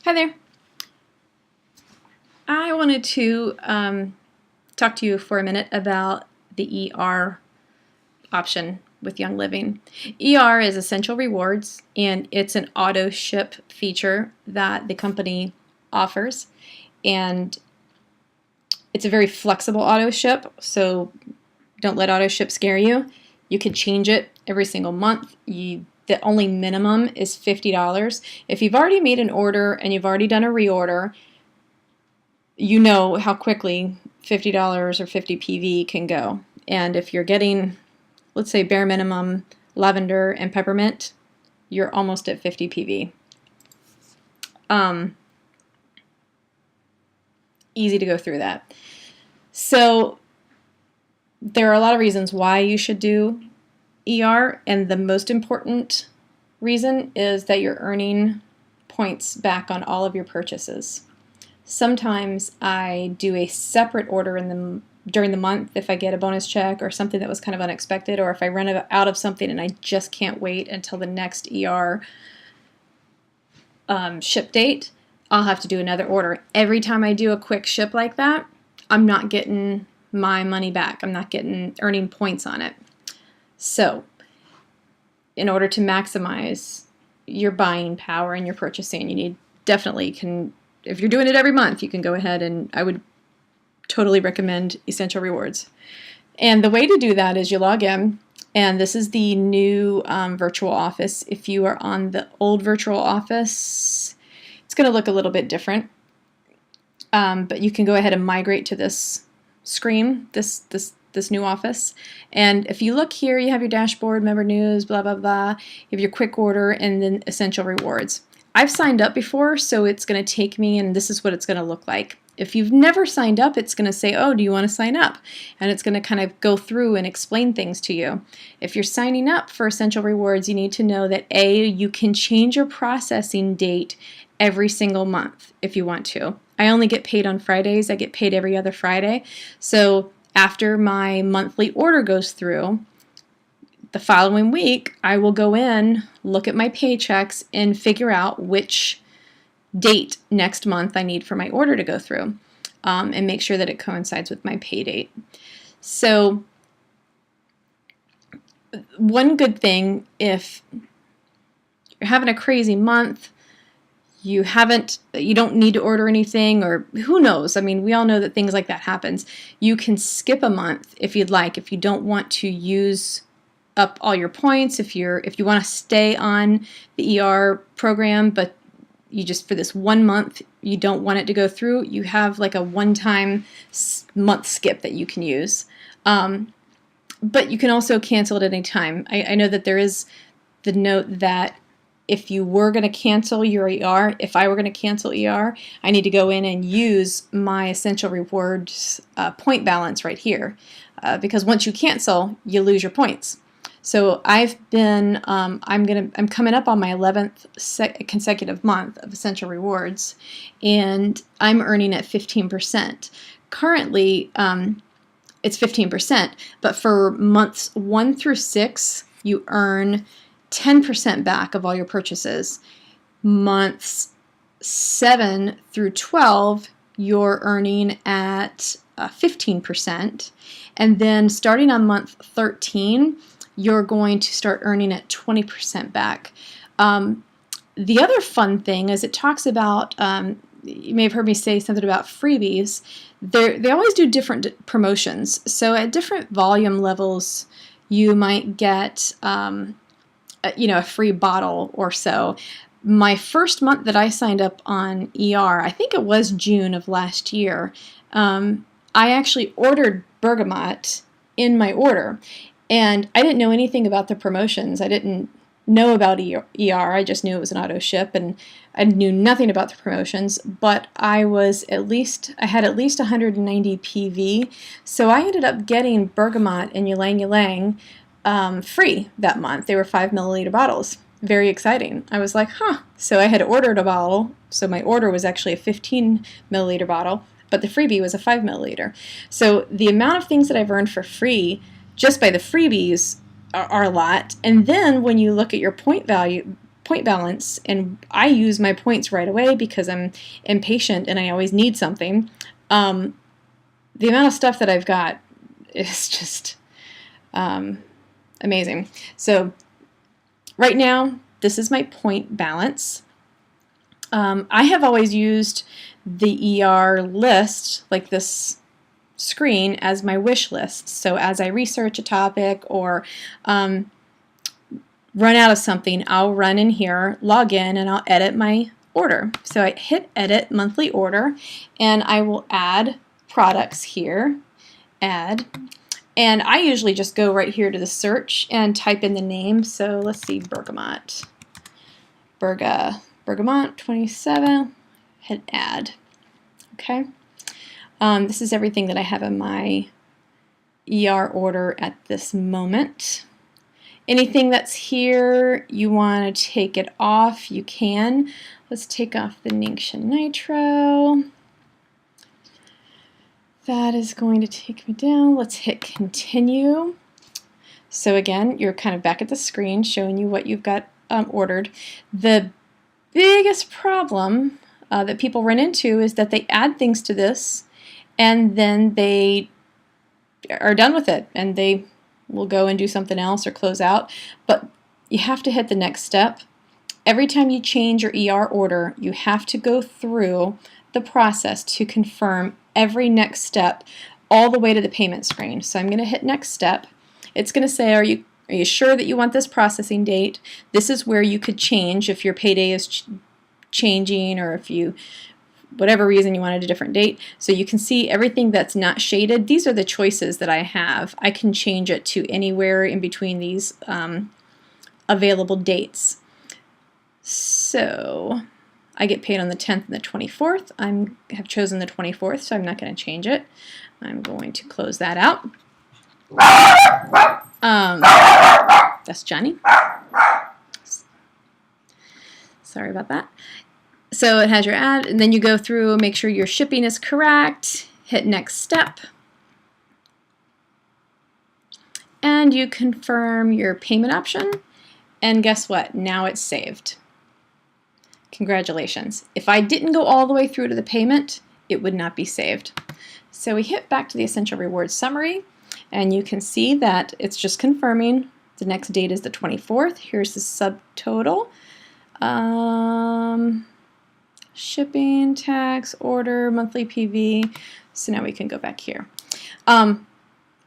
Hi there. I wanted to talk to you for a minute about the ER option with Young Living. ER is Essential Rewards, and it's an auto ship feature that the company offers. And it's a very flexible auto ship, so don't let auto ship scare you. You can change it every single month. The only minimum is $50. If you've already made an order and you've already done a reorder, you know how quickly $50 or 50 PV can go. And if you're getting, let's say, bare minimum lavender and peppermint, you're almost at 50 PV. Easy to go through that. So there are a lot of reasons why you should do ER, and the most important reason is that you're earning points back on all of your purchases. Sometimes I do a separate order during the month if I get a bonus check or something that was kind of unexpected, or if I run out of something and I just can't wait until the next ER ship date, I'll have to do another order. Every time I do a quick ship like that, I'm not getting my money back. I'm not earning points on it. So in order to maximize your buying power and your purchasing, you if you're doing it every month, you can go ahead, and I would totally recommend Essential Rewards. And the way to do that is you log in, and this is the new virtual office. If you are on the old virtual office, it's going to look a little bit different, but you can go ahead and migrate to this screen, this new office. And if you look here, you have your dashboard, member news, blah, blah, blah. You have your quick order, and then Essential Rewards. I've signed up before, so it's going to take me, and this is what it's going to look like. If you've never signed up, it's going to say, oh, do you want to sign up? And it's going to kind of go through and explain things to you. If you're signing up for Essential Rewards, you need to know that A, you can change your processing date every single month if you want to. I only get paid on Fridays. I get paid every other Friday. So after my monthly order goes through, the following week, I will go in, look at my paychecks, and figure out which date next month I need for my order to go through, and make sure that it coincides with my pay date. So one good thing, if you're having a crazy month, you don't need to order anything, or who knows? I mean, we all know that things like that happens. You can skip a month if you'd like, if you don't want to use up all your points, if you want to stay on the ER program, but you just, for this 1 month, you don't want it to go through, you have like a one-time month skip that you can use. But you can also cancel at any time. I know that there is the note that if you were going to cancel your ER, if I were going to cancel ER, I need to go in and use my Essential Rewards point balance right here. Because once you cancel, you lose your points. So I'm coming up on my 11th consecutive month of Essential Rewards, and I'm earning at 15%. Currently, it's 15%, but for months 1 through 6, you earn 10% back of all your purchases. Months 7 through 12, you're earning at 15%, and then starting on month 13, you're going to start earning at 20% back. The other fun thing is it talks about, you may have heard me say something about freebies. They always do different promotions. So at different volume levels, you might get a free bottle or so. My first month that I signed up on ER, I think it was June of last year, I actually ordered bergamot in my order. And I didn't know anything about the promotions. I didn't know about ER. I just knew it was an auto ship, and I knew nothing about the promotions. But I had at least 190 PV, so I ended up getting bergamot and ylang ylang free that month. They were 5 milliliter bottles. Very exciting. I was like, huh. So I had ordered a bottle. So my order was actually a 15 milliliter bottle, but the freebie was a 5 milliliter. So the amount of things that I've earned for free just by the freebies are a lot. And then when you look at your point value, point balance, and I use my points right away because I'm impatient and I always need something. The amount of stuff that I've got is just amazing. So right now, this is my point balance. I have always used the ER list, like this screen, as my wish list. So as I research a topic or run out of something, I'll run in here, log in, and I'll edit my order. So I hit edit monthly order, and I will add products here, add, and I usually just go right here to the search and type in the name. So let's see, bergamot, bergamot 27, hit add. Okay, this is everything that I have in my ER order at this moment. Anything that's here, you want to take it off, you can. Let's take off the Ningxia Nitro. That is going to take me down. Let's hit continue. So again, you're kind of back at the screen showing you what you've got ordered. The biggest problem that people run into is that they add things to this and then they are done with it and they will go and do something else or close out. But you have to hit the next step. Every time you change your ER order, you have to go through the process to confirm every next step all the way to the payment screen. So I'm going to hit next step. It's going to say, are you sure that you want this processing date? This is where you could change if your payday is changing or if you, whatever reason you wanted a different date. So you can see everything that's not shaded. These are the choices that I have. I can change it to anywhere in between these available dates. So I get paid on the 10th and the 24th. I have chosen the 24th, so I'm not going to change it. I'm going to close that out. That's Johnny. Sorry about that. So it has your ad, and then you go through, make sure your shipping is correct, hit next step, and you confirm your payment option, and guess what? Now it's saved. Congratulations. If I didn't go all the way through to the payment, it would not be saved. So we hit back to the Essential Rewards Summary, and you can see that it's just confirming the next date is the 24th. Here's the subtotal. Shipping, tax, order, monthly PV. So now we can go back here.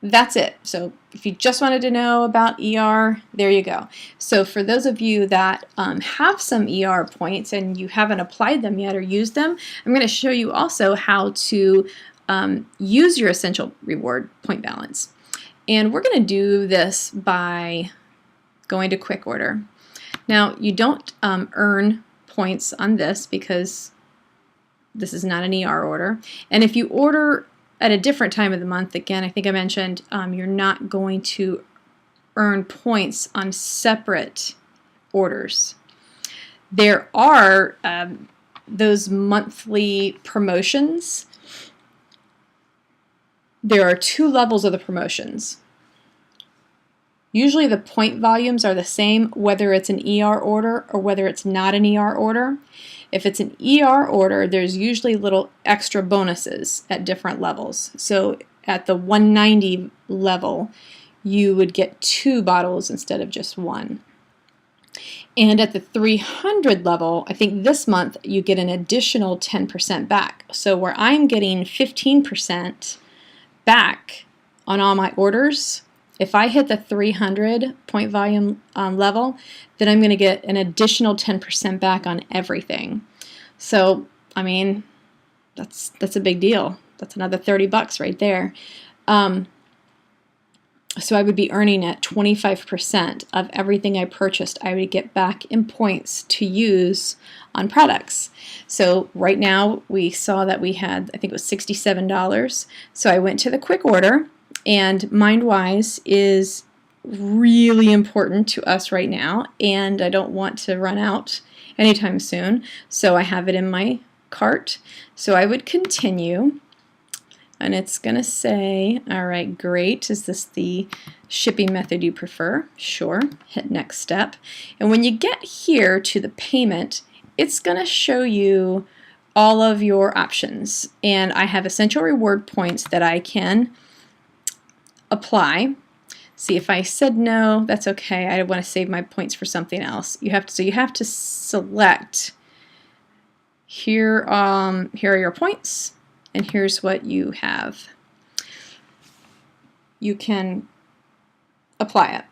That's it. So if you just wanted to know about ER, there you go. So for those of you that have some ER points and you haven't applied them yet or used them, I'm going to show you also how to use your Essential Reward point balance. And we're going to do this by going to Quick Order. Now, you don't earn points on this because this is not an ER order. And if you order at a different time of the month, again, I think I mentioned you're not going to earn points on separate orders. There are those monthly promotions. There are two levels of the promotions. Usually the point volumes are the same whether it's an ER order or whether it's not an ER order. If it's an ER order, there's usually little extra bonuses at different levels. So at the 190 level, you would get 2 bottles instead of just 1. And at the 300 level, I think this month you get an additional 10% back. So where I'm getting 15% back on all my orders, if I hit the 300 point volume level, then I'm going to get an additional 10% back on everything. So, I mean, that's a big deal. That's another $30 right there. So I would be earning at 25% of everything I purchased. I would get back in points to use on products. So right now we saw that we had, I think it was $67. So I went to the Quick Order. And MindWise is really important to us right now, and I don't want to run out anytime soon, so I have it in my cart. So I would continue, and it's going to say, all right, great. Is this the shipping method you prefer? Sure. Hit next step. And when you get here to the payment, it's going to show you all of your options. And I have essential reward points that I can apply. See, if I said no, that's okay. I want to save my points for something else. You have to select here are your points, and here's what you have. You can apply it.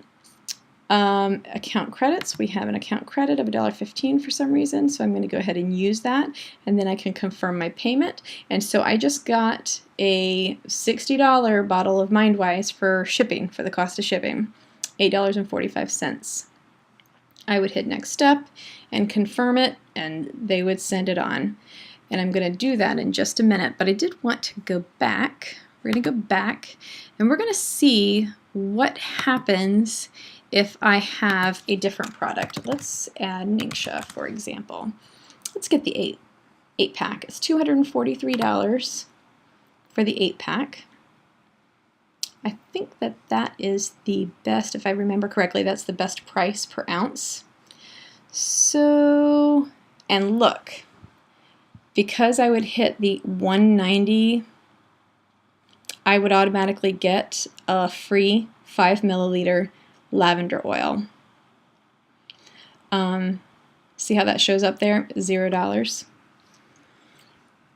Account credits, we have an account credit of $1.15 for some reason, so I'm going to go ahead and use that, and then I can confirm my payment. And so I just got a $60 bottle of MindWise for shipping, for the cost of shipping, $8.45. I would hit next step and confirm it, and they would send it on. And I'm going to do that in just a minute, but I did want to go back. We're going to go back, and we're going to see what happens if I have a different product. Let's add Ningxia, for example. Let's get the 8-pack. It's $243 for the 8-pack. I think that that is the best, if I remember correctly, that's the best price per ounce. So, and look, because I would hit the 190, I would automatically get a free 5 milliliter lavender oil. See how that shows up there? $0.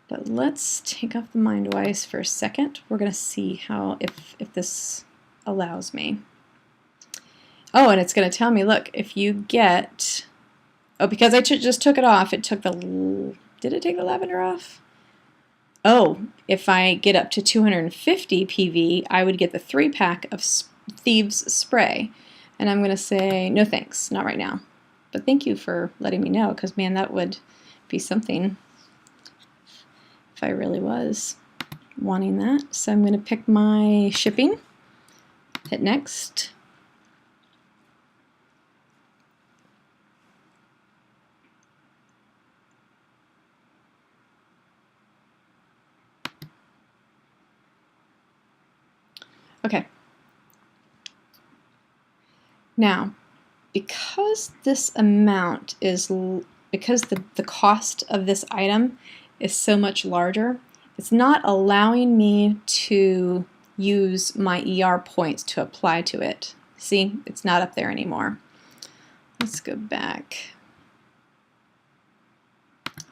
But let's take off the MindWise for a second. We're going to see how if this allows me. Oh, and it's going to tell me, look, if you get, oh, because I just took it off, it took the, did it take the lavender off? Oh, if I get up to 250 PV, I would get the 3-pack of Thieves Spray. And I'm going to say, no thanks, not right now. But thank you for letting me know, because, man, that would be something if I really was wanting that. So I'm going to pick my shipping, hit next. Okay. Now, because this amount is, because the cost of this item is so much larger, it's not allowing me to use my ER points to apply to it. See, it's not up there anymore. Let's go back.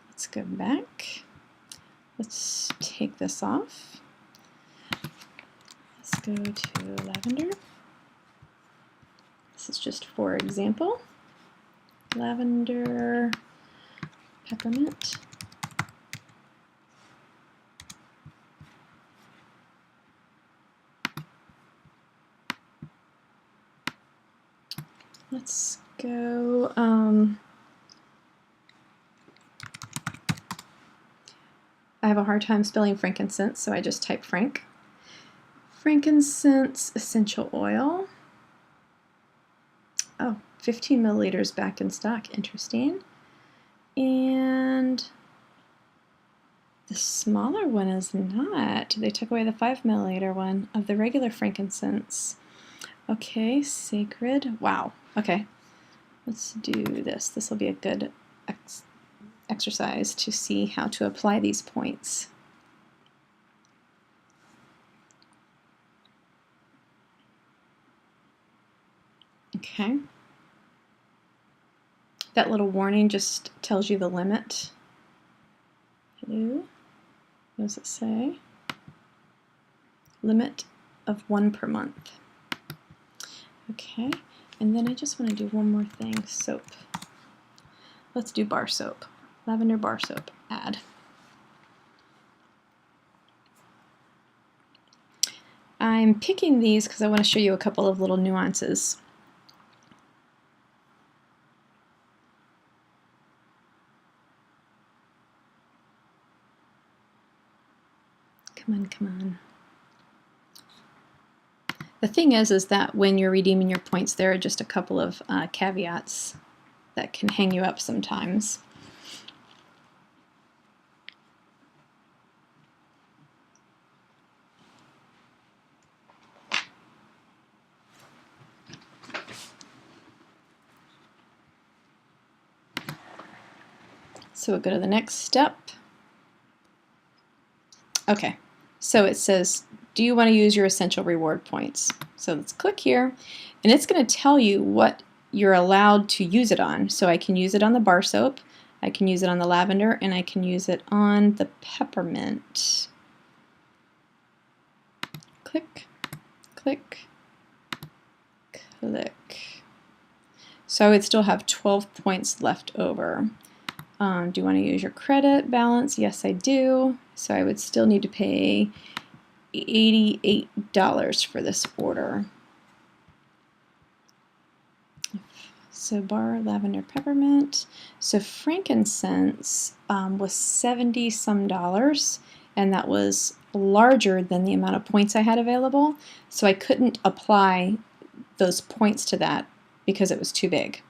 Let's go back. Let's take this off. Let's go to lavender. This is just for example. Lavender, peppermint. Let's go, I have a hard time spelling frankincense, so I just type frank. Frankincense essential oil. Oh, 15 milliliters back in stock, interesting. And the smaller one is not. They took away the 5 milliliter one of the regular frankincense. Okay, sacred. Wow. Okay, let's do this. This will be a good exercise to see how to apply these points. Okay. That little warning just tells you the limit. Hello? What does it say? Limit of 1 per month. Okay, and then I just want to do one more thing. Soap. Let's do bar soap. Lavender bar soap. Add. I'm picking these because I want to show you a couple of little nuances. Come on, come on. The thing is that when you're redeeming your points, there are just a couple of caveats that can hang you up sometimes. So we'll go to the next step. Okay, so it says, do you want to use your essential reward points? So let's click here, and it's going to tell you what you're allowed to use it on. So I can use it on the bar soap, I can use it on the lavender, and I can use it on the peppermint. Click, click, click. So I would still have 12 points left over. Do you want to use your credit balance? Yes, I do. So I would still need to pay $88 for this order. So bar, lavender, peppermint. So frankincense was 70 some dollars, and that was larger than the amount of points I had available. So I couldn't apply those points to that because it was too big.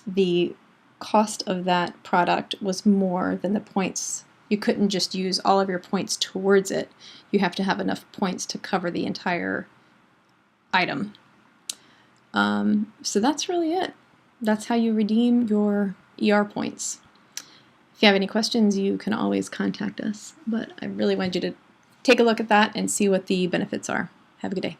The cost of that product was more than the points. You couldn't just use all of your points towards it. You have to have enough points to cover the entire item. So that's really it. That's how you redeem your ER points. If you have any questions, you can always contact us. But I really wanted you to take a look at that and see what the benefits are. Have a good day.